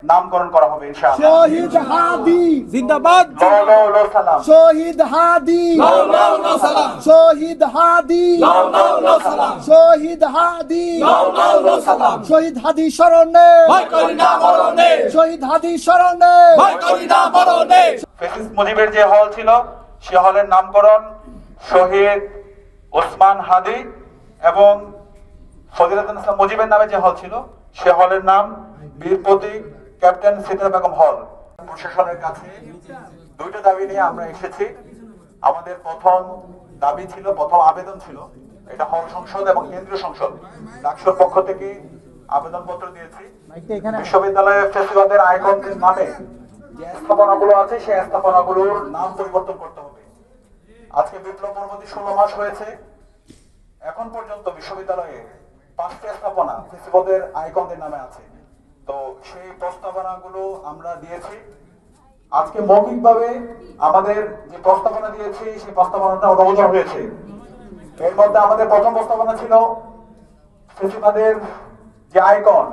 নামকরণ করা হবে ইনশাআল্লাহ। শহীদ হাদি জিন্দাবাদ লাও লাও লাও সালাম। শহীদ হাদি লাও লাও লাও সালাম শহীদ হাদি লাও লাও লাও সালাম শহীদ হাদি লাও লাও লাও সালাম শহীদ হাদি স্মরণে ভয় করি না মরণে শহীদ হাদি স্মরণে ভয় করি না মরণে ফেসিস্ট মুজিবের যে হল ছিল সে হলের নামকরণ শহীদ ওসমান হাদি এবং ফজিলাতুন ইসলাম মুজিবের নামে যে হল ছিল সে হলের নাম বীর প্রতীক ক্যাপ্টেন সিতারা বেগম হল। প্রশাসনের কাছে দুইটা দাবি নিয়ে আমরা এসেছি। আমাদের প্রথম দাবি ছিল, প্রথম আবেদন ছিল, এটা হল সংসদ এবং কেন্দ্রীয় সংসদ ডাকসুর পক্ষ থেকে আবেদনপত্র দিয়েছি। বিশ্ববিদ্যালয়ের ফেসিবাদের আইকনের নামে যে স্থাপনাগুলো আছে সেই স্থাপনাগুলোর নাম পরিবর্তন করতে হবে। আজকে বিপ্লব পরবর্তী 16 মাস হয়েছে, এখন পর্যন্ত বিশ্ববিদ্যালয়ে 5টি স্থাপনা ফেসিবাদের আইকনের নামে আছে। তো সেই প্রস্তাবনাগুলো আমরা দিয়েছি। আজকে মৌখিকভাবে আমাদের যে প্রস্তাবনা দিয়েছি সেই প্রস্তাবনাটা অনুমোদন হয়েছে। এর মধ্যে আমাদের প্রথম প্রস্তাবনা ছিল ফেসিবাদের যে আইকন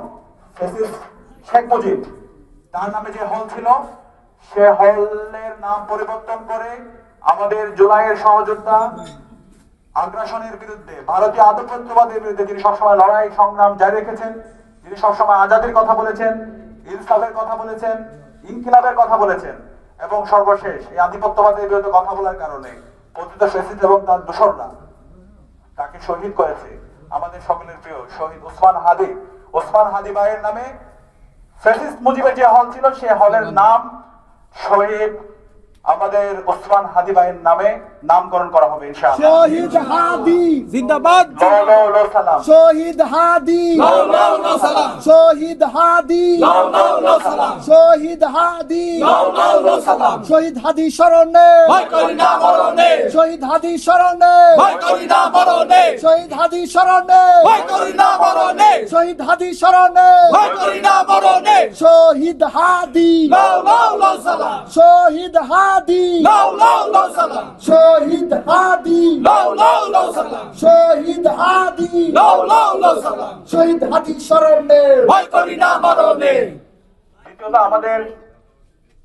ফেসিস্ট শেখ মুজিব তার নামে যে হল ছিল সে হলের নাম পরিবর্তন করে আমাদের জুলাইয়ের সহযোদ্ধা আগ্রাসনের বিরুদ্ধে, ভারতীয় আধিপত্যবাদের বিরুদ্ধে যিনি সবসময় লড়াই সংগ্রাম জারি রেখেছেন, যিনি সবসময় আজাদির কথা বলেছেন, ইনসাফের কথা বলেছেন, ইনকিলাবের কথা বলেছেন এবং সর্বশেষ এই আধিপত্যবাদের বিরুদ্ধে কথা বলার কারণে পতিত ফ্যাসিস্ট এবং তার দোসররা তাকে শহীদ করেছে। আমাদের সকলের প্রিয় শহীদ ওসমান হাদি, ওসমান হাদি ভাইয়ের নামে ফ্যাসিস্ট মুজিবের যে হল ছিল সে হলের নাম শহীদ আমাদের ওসমান হাদি ভাইয়ের নামে নামকরণ করা হবে ইনশাআল্লাহ। শহীদ হাদি জিন্দাবাদ লাও লাও লাও সালাম। শহীদ হাদি লাও লাও লাও সালাম শহীদ হাদি লাও লাও লাও সালাম শহীদ হাদি লাও লাও লাও সালাম শহীদ হাদি স্মরণে ভয় করি না মরণে শহীদ হাদি স্মরণে ভয় করি না মরণে শহীদ হাদি স্মরণে ভয় করি না মরণে শহীদ হাদি স্মরণে ভয় করি না মরণে শহীদ হাদি লাও লাও লাও সালাম শহীদ হাদি লাও লাও লাও সালাম শহীদ হাদি লাও লাও লাও সালাম শহীদ হাদি লাও লাও লাও সালাম শহীদ হাদি স্মরণে ভয় করি না মরণে। দ্বিতীয়ত আমাদের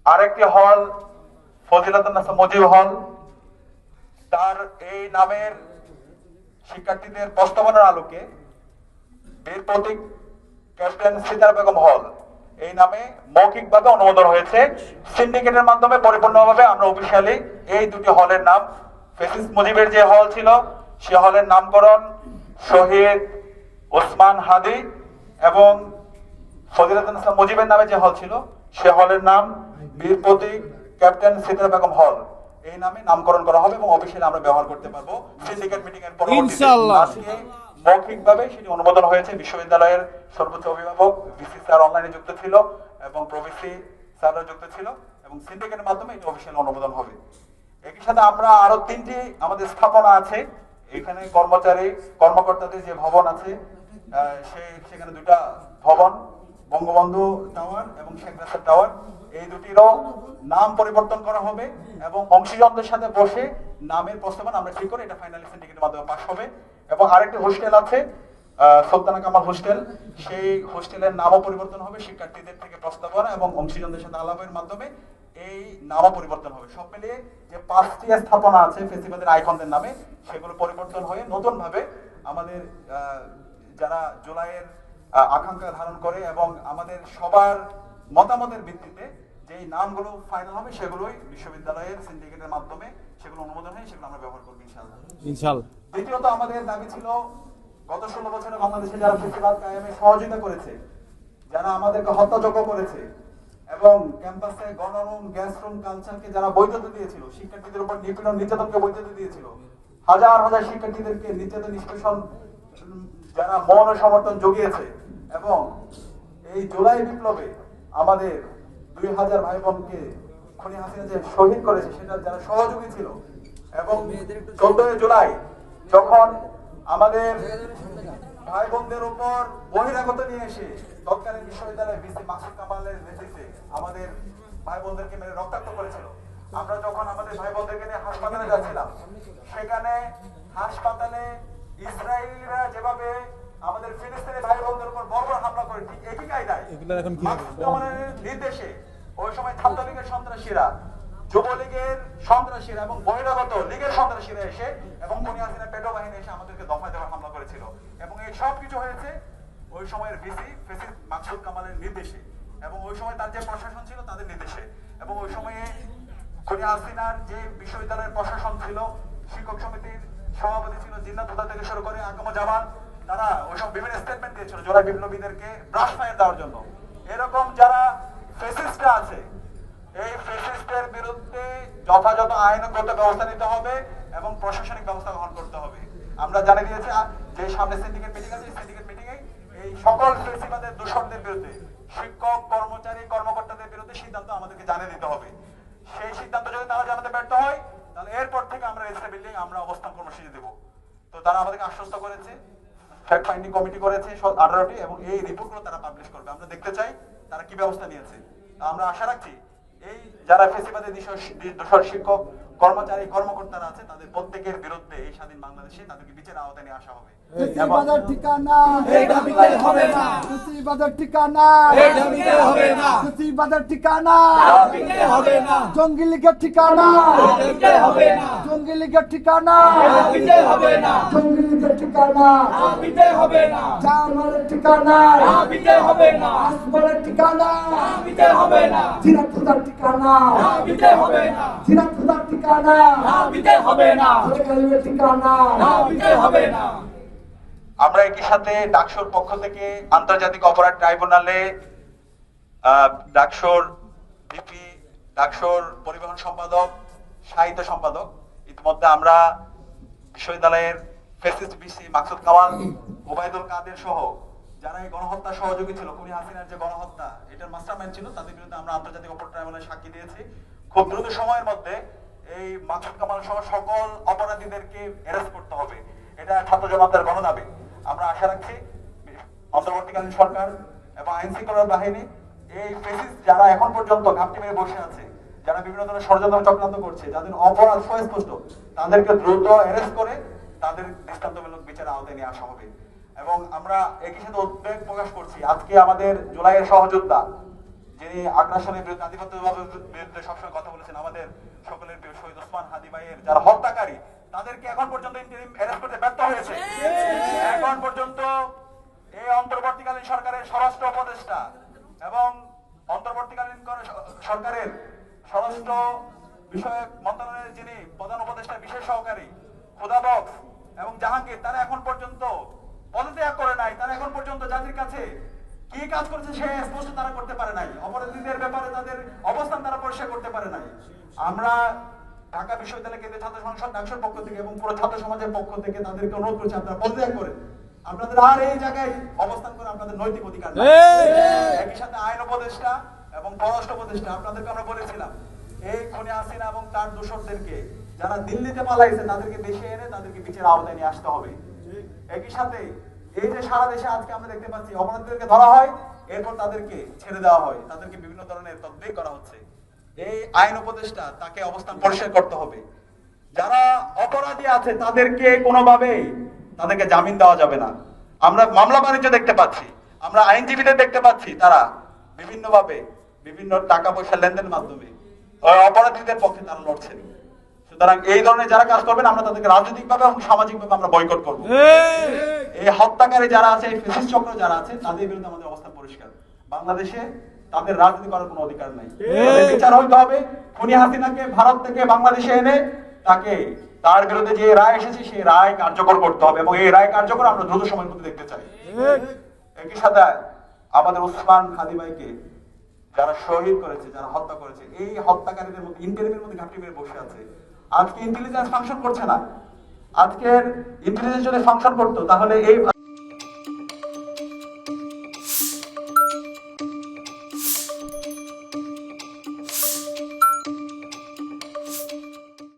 আরেকটি হল ফজিলাতুন ইসলাম মুজিব হল, তার এই নামের শিক্ষার্থীদের প্রস্তাবনার আলোকে বীর প্রতীক ক্যাপ্টেন সিতারা বেগম হল এই নামে মৌখিকভাবে অনুমোদন হয়েছে। সিন্ডিকেটের মাধ্যমে পরিপূর্ণভাবে আমরা অফিসিয়ালি এই দুটি হলের নাম, ফেসিস্ট মুজিবের যে হল ছিল সে হলের নামকরণ শহীদ ওসমান হাদি এবং ফজিলাতুন ইসলাম মুজিবের নামে যে হল ছিল সে হলের নাম বীর প্রতীক ক্যাপ্টেন সিতারা বেগম হল এই নামে নামকরণ করা হবে এবং অফিসিয়ালি আমরা ব্যবহার করতে পারবো সিন্ডিকেট মিটিং এর পরবর্তীতে। ইনশাআল্লাহ। আজকে মৌখিকভাবে সেটি অনুমোদন হয়েছে। বিশ্ববিদ্যালয়ের সর্বোচ্চ অভিভাবক ভিসি স্যার অনলাইনে যুক্ত ছিল এবং প্রভিসি স্যাররা যুক্ত ছিল এবং সিন্ডিকেটের মাধ্যমে এটি অফিসিয়াল অনুমোদন হবে। একই সাথে আমরা আরো 3টি আমাদের স্থাপনা আছে এখানে কর্মচারী কর্মকর্তাদের যে ভবন আছে সেখানে 2টা ভবন বঙ্গবন্ধু টাওয়ার এবং শেখ রাসেল টাওয়ার, এই দুটিরও নাম পরিবর্তন করা হবে এবং অংশীজনদের সাথে বসে নামের প্রস্তাবনা আমরা ঠিক করে এটা ফাইনালি সিন্ডিকেটের মাধ্যমে পাস হবে। এবং আরেকটি হোস্টেল আছে সুলতানা কামাল হোস্টেল, সেই হোস্টেলের নামও পরিবর্তন হবে। শিক্ষার্থীদের থেকে প্রস্তাবনা এবং অংশীজনদের সাথে আলাপের মাধ্যমে এই নামও পরিবর্তন হবে। সব মিলিয়ে যে 5টি স্থাপনা আছে ফেসিবাদের আইকনদের নামে সেগুলো পরিবর্তন হয়ে নতুন ভাবে আমাদের যারা জুলাইয়ের আকাঙ্ক্ষা ধারণ করে এবং আমাদের সবার মতামতের ভিত্তিতে যেই নামগুলো ফাইনাল হবে সেগুলোই বিশ্ববিদ্যালয়ের সিন্ডিকেটের মাধ্যমে সেগুলো অনুমোদন হয়, সেগুলো আমরা ব্যবহার করবো ইনশাআল্লাহ। ইনশাআল্লাহ। দ্বিতীয়ত আমাদের দাবি ছিল গত 16 বছরে বাংলাদেশে যারা ফেসিবাদ কায়েমে সহযোগিতা করেছে, যারা আমাদেরকে হত্যাযজ্ঞ করেছে এবং ক্যাম্পাসে গণরুম গ্যাস রুম কালচারকে যারা বৈধতা দিয়েছিল, শিক্ষার্থীদের উপর নিপীড়ন নির্যাতনকে বৈধতা দিয়েছিল, হাজার হাজার শিক্ষার্থীদেরকে নির্যাতন নিষ্পেষণ যারা মৌন সমর্থন জুগিয়েছে এবং এই জুলাই বিপ্লবে আমাদের 2000 ভাই বোনকে খুনি হাসিনা যে শহীদ করেছে সেটা যারা সহযোগী ছিল এবং 14 জুলাই যখন আমাদের ভাই বোনদের উপর বহিরাগত নিয়ে এসে তৎকালীন বিশ্ববিদ্যালয়ের ভিসি মাসুদ কামালের নেতৃত্বে আমাদের ভাই বোনদেরকে মেরে রক্তাক্ত করেছিল, আমরা যখন আমাদের ভাই বোনদেরকে নিয়ে হাসপাতালে যাচ্ছিলাম সেখানে হাসপাতালে ইসরায়েলিরা যেভাবে আমাদের ফিলিস্তিনি ভাই বোনদের উপর বর্বর হামলা করে ঠিক একই কায়দায় এগুলোর এখন কি হবে? মাকসুদ কামালের নির্দেশে ওই সময় ছাত্রলীগের সন্ত্রাসীরা, যুবলীগের সন্ত্রাসীরা এবং বহিরাগত লীগের সন্ত্রাসীরা এসে এবং খুনি হাসিনা পেটো বাহিনী এসে আমাদেরকে দফায় দফায় হামলা করেছিল। এবং এই সব কিছু হয়েছে ওই সময়ের ভিসি ফেসিস মাকসুদ কামালের নির্দেশে এবং ওই সময় তার যে প্রশাসন ছিল তাদের নির্দেশে। এবং ওই সময়ে খুনি হাসিনার যে বিশ্ববিদ্যালয়ের প্রশাসন ছিল, শিক্ষক সমিতির সভাপতি ছিল জিন্নাত হুদা থেকে শুরু করে আকাম জামান, তারা ওই সময় বিভিন্ন স্টেটমেন্ট দিয়েছিল জোড়া বিপ্লবীদেরকে ব্রাশ ফায়ার দেওয়ার জন্য। এরকম যারা ফেসিস্টরা আছে, এই ফেসিস্টের বিরুদ্ধে যথাযথ আইনগত ব্যবস্থা নিতে হবে এবং প্রশাসনিক ব্যবস্থা গ্রহণ করতে হবে। আমরা জানিয়ে দিয়েছি যে সামনে সিন্ডিকেট মিটিং আছে, সিন্ডিকেট মিটিং এ এই সকল ফেসিবাদের দূষণদের বিরুদ্ধে, শিক্ষক, কর্মচারী, কর্মকর্তাদের বিরুদ্ধে সিদ্ধান্ত আমাদেরকে জানিয়ে দিতে হবে। সেই সিদ্ধান্ত যদি তারা জানাতে ব্যর্থ হয়, তাহলে এরপর থেকে আমরা রেজিস্টার বিল্ডিং আমরা অবস্থান কর্মসূচি দেব। তো তারা আমাদেরকে আশ্বস্ত করেছে, ফ্যাক্ট ফাইন্ডিং কমিটি করেছে 18টি এবং এই রিপোর্টগুলো তারা পাবলিশ করবে। আমরা দেখতে চাই তারা কি ব্যবস্থা নিয়েছে। আমরা আশা রাখছি এই যারা ফেসিবাদী দোষর শিক্ষক, কর্মচারী, কর্মকর্তারা আছে তাদের প্রত্যেকের বিরুদ্ধে এই স্বাধীন বাংলাদেশে তাদেরকে বিচারের আওতায় নিয়ে আসা হবে। ফেসিবাদের ঠিকানা এই দাবিতে হবে না, ফেসিবাদের ঠিকানা এই দাবিতে হবে না, ফেসিবাদের ঠিকানা দাবিতে হবে না, জঙ্গি লীগের ঠিকানা দাবিতে হবে না, জঙ্গি লীগের ঠিকানা দাবিতে হবে না, জঙ্গি লীগের ঠিকানা দাবিতে হবে না, জামালের ঠিকানা দাবিতে হবে না, আসমানের ঠিকানা দাবিতে হবে না, জিনাতুদার ঠিকানা দাবিতে হবে না, জিনাতুদার ঠিকানা দাবিতে হবে না, কালিমের ঠিকানা দাবিতে হবে না। আমরা একই সাথে ডাকসুর পক্ষ থেকে আন্তর্জাতিক অপরাধ ট্রাইব্যুনালে ডাকসুর ভিপি, ডাকসুর পরিবহন সম্পাদক, সাহিত্য সম্পাদক, ইতিমধ্যে আমরা বিশ্ববিদ্যালয়ের ফেসিস্ট ভিসি মাকসুদ কামাল, ওবায়দুল কাদের সহ যারা এই গণহত্যা সহযোগী ছিল, খুনি হাসিনার যে গণহত্যা এটার মাস্টারমাইন্ড ছিল, তাদের বিরুদ্ধে আমরা আন্তর্জাতিক অপরাধ ট্রাইব্যুনালে সাক্ষী দিয়েছি। খুব দ্রুত সময়ের মধ্যে এই মাকসুদ কামাল সহ সকল অপরাধীদেরকে অ্যারেস্ট করতে হবে। এটা ছাত্র জনতার গণদাবি। আমরা আশা রাখছি অন্তর্বর্তীকালীন সরকার এবং আইন শৃঙ্খলা বাহিনী এই ফেসিস্ট যারা এখন পর্যন্ত ঘাপটি মেরে বসে আছে, যারা বিভিন্ন ধরনের ষড়যন্ত্র চক্রান্ত করছে, যাদের অপরাধ সুস্পষ্ট, তাদেরকে দ্রুত অ্যারেস্ট করে তাদের দৃষ্টান্তমূলক বিচারের আওতায় নিয়ে আসা হবে। এবং আমরা একই সাথে উদ্বেগ প্রকাশ করছি, আজকে আমাদের জুলাইয়ের সহযোদ্ধা যিনি আগ্রাসনের বিরুদ্ধে, আধিপত্যবাদের বিরুদ্ধে সবসময় কথা বলেছেন, আমাদের সকলের প্রিয় শহীদ ওসমান হাদি ভাইয়ের যারা হত্যাকারী, তাদেরকে এখন পর্যন্ত ইন্টারিম অ্যারেস্ট করতে ব্যর্থ হয়েছে। এখন পর্যন্ত এই অন্তর্বর্তীকালীন সরকারের স্বরাষ্ট্র উপদেষ্টা এবং অন্তর্বর্তীকালীন সরকারের স্বরাষ্ট্র বিষয়ক মন্ত্রণালয়ের যিনি প্রধান উপদেষ্টা বিশেষ সহকারী খুদা বক্স এবং জাহাঙ্গীর, তারা এখন পর্যন্ত পদত্যাগ করে নাই। তারা এখন পর্যন্ত জাতির কাছে কি কাজ করছে সে স্পষ্ট তারা করতে পারে নাই। অপরাধীদের ব্যাপারে তাদের অবস্থান তারা পরিষ্কার করতে পারে নাই। আমরা ঢাকা বিশ্ববিদ্যালয় কেন্দ্রীয় ছাত্র সংসদ ডাকসুর পক্ষ থেকে এবং পুরো ছাত্র সমাজের পক্ষ থেকে তাদেরকে অনুরোধ করছি, আপনারা পদত্যাগ করেন। আপনাদের আর এই জায়গায় অবস্থান করে আপনাদের নৈতিক অধিকার নেই। একই সাথে আইন উপদেষ্টা এবং পররাষ্ট্র উপদেষ্টা, আপনাদেরকে আমরা বলেছিলাম এই খুনি হাসিনা এবং তার দোসরদেরকে যারা দিল্লিতে পালাইছে তাদেরকে দেশে এনে তাদেরকে বিচারের আওতায় নিয়ে আসতে হবে। একই সাথে এই যে সারা দেশে আজকে আমরা দেখতে পাচ্ছি অপরাধীদেরকে ধরা হয়, এরপর তাদেরকে ছেড়ে দেওয়া হয়, তাদেরকে বিভিন্ন ধরনের তদবির করা হচ্ছে। এই আইন উপদেষ্টা তাকে অবস্থান পরিষ্কার করতে হবে। যারা অপরাধী আছে তাদেরকে কোনোভাবেই তাদেরকে জামিন দেওয়া যাবে না। আমরা মামলা বাণিজ্য দেখতে পাচ্ছি, আমরা আইনজীবীদের দেখতে পাচ্ছি, তারা বিভিন্নভাবে বিভিন্ন টাকা পয়সা লেনদেনের মাধ্যমে অপরাধীদের পক্ষে তারা লড়ছেন। সুতরাং এই ধরনের যারা কাজ করবেন আমরা তাদেরকে রাজনৈতিকভাবে এবং সামাজিকভাবে আমরা বয়কট করবো। এই হত্যাকারী যারা আছে, এই ফেসিস্ট চক্র যারা আছে, তাদের বিরুদ্ধে আমাদের অবস্থান পরিষ্কার। বাংলাদেশে তাদের রাজনীতি করার কোনো অধিকার নাই। তাদের বিচার হইতে হবে। খুনি হাসিনাকে ভারত থেকে বাংলাদেশে এনে তাকে তার বিরুদ্ধে যে রায় এসেছে সেই রায় কার্যকর করতে হবে এবং এই রায় কার্যকর আমরা দ্রুত সময়ের মধ্যে দেখতে চাই। একই সাথে আমাদের ওসমান হাদি ভাইকে যারা শহীদ করেছে, যারা হত্যা করেছে, এই হত্যাকারীদের মধ্যে ইন্টারিমের মধ্যে ঘাপটি মেরে বসে আছে। আজকে ইন্টেলিজেন্স ফাংশন করছে না। আজকের ইন্টেলিজেন্স যদি ফাংশন করতো তাহলে এই